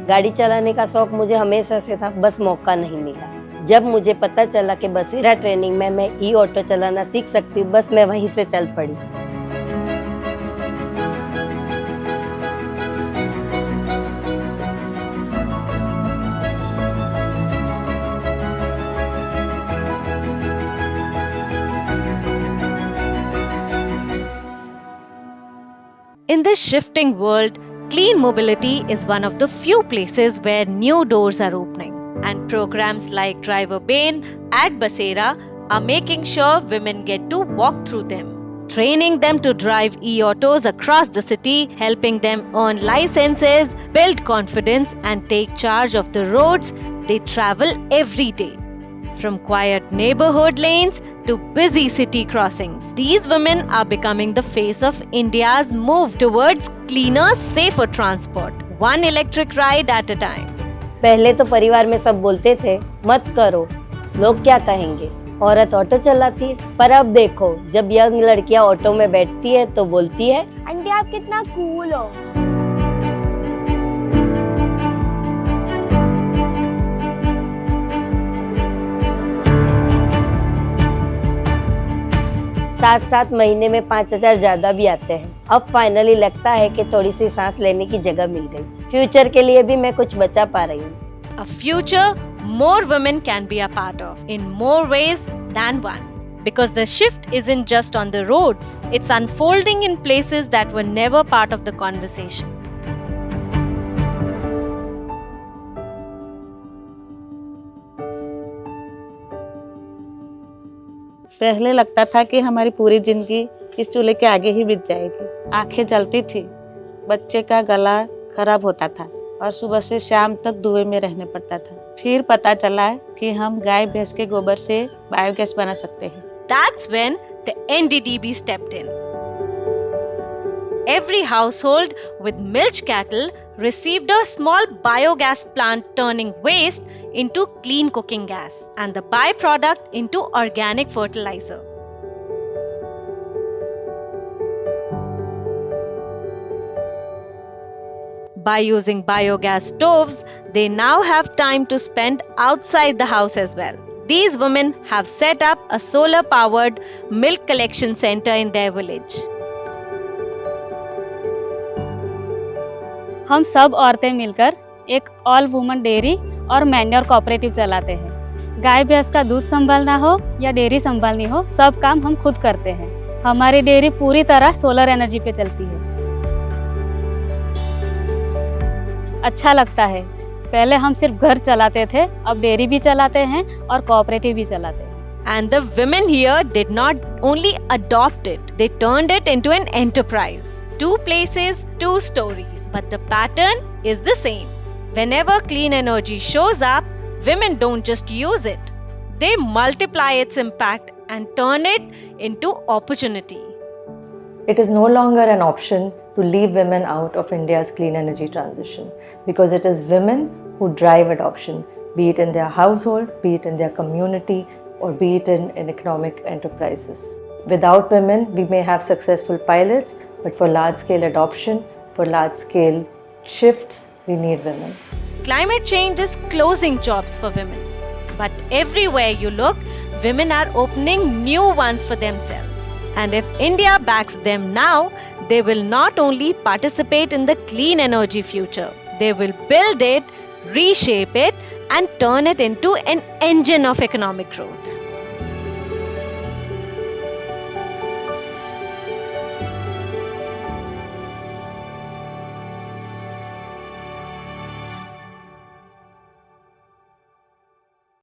गाड़ी चलाने का शौक मुझे हमेशा से था, बस मौका नहीं मिला। जब मुझे पता चला कि बसेरा ट्रेनिंग में मैं ई ऑटो चलाना सीख सकती हूँ, बस मैं वहीं से चल पड़ी। In this shifting world, clean mobility is one of the few places where new doors are opening. And programs like Driver Bane at Basera are making sure women get to walk through them. Training them to drive e-autos across the city, helping them earn licenses, build confidence and take charge of the roads they travel every day. From quiet neighborhood lanes to busy city crossings, these women are becoming the face of India's move towards cleaner, safer transport, one electric ride at a time. पहले तो परिवार में सब बोलते थे, मत करो, लोग क्या कहेंगे, औरत ऑटो चलाती है। पर अब देखो, जब यंग लड़कियां ऑटो में बैठती है तो बोलती है, आंटी आप कितना कूल हो। सात महीने में 5,000 ज्यादा भी आते हैं। अब फाइनली लगता है कि थोड़ी सी सांस लेने की जगह मिल गई। फ्यूचर के लिए भी मैं कुछ बचा पा रही हूँ। A future more women can be a part of in more ways than one. Because the shift isn't just on the roads, it's unfolding in places that were never part of the conversation. पहले लगता था कि हमारी पूरी जिंदगी इस चूल्हे के आगे ही बीत जाएगी। आंखें जलती थी, बच्चे का गला खराब होता था और सुबह से शाम तक धुएं में रहने पड़ता था। फिर पता चला कि हम गाय भैंस के गोबर से बायोगैस बना सकते हैं। That's when the NDDB stepped in. Every household with milch cattle received a small biogas plant turning waste into clean cooking gas and the byproduct into organic fertilizer. By using biogas stoves, they now have time to spend outside the house as well. These women have set up a solar-powered milk collection center in their village. हम सब औरतें मिलकर एक all woman dairy और manure cooperative चलाते हैं। गाय भैंस का दूध संभालना हो या डेयरी संभालनी हो, सब काम हम खुद करते हैं। हमारी डेयरी पूरी तरह सोलर एनर्जी पे चलती है। अच्छा लगता है। पहले हम सिर्फ घर चलाते थे, अब डेयरी भी चलाते हैं और कोऑपरेटिव भी चलाते हैं। And the women here did not only adopt it, they turned it into an enterprise. 2 places, 2 stories, but the pattern is the same. Whenever clean energy shows up, women don't just use it. They multiply its impact and turn it into opportunity. It is no longer an option to leave women out of India's clean energy transition because it is women who drive adoption, be it in their household, be it in their community, or be it in economic enterprises. Without women, we may have successful pilots, but for large-scale adoption, for large-scale shifts, we need women. Climate change is closing jobs for women. But everywhere you look, women are opening new ones for themselves. And if India backs them now, they will not only participate in the clean energy future, they will build it, reshape it, and turn it into an engine of economic growth.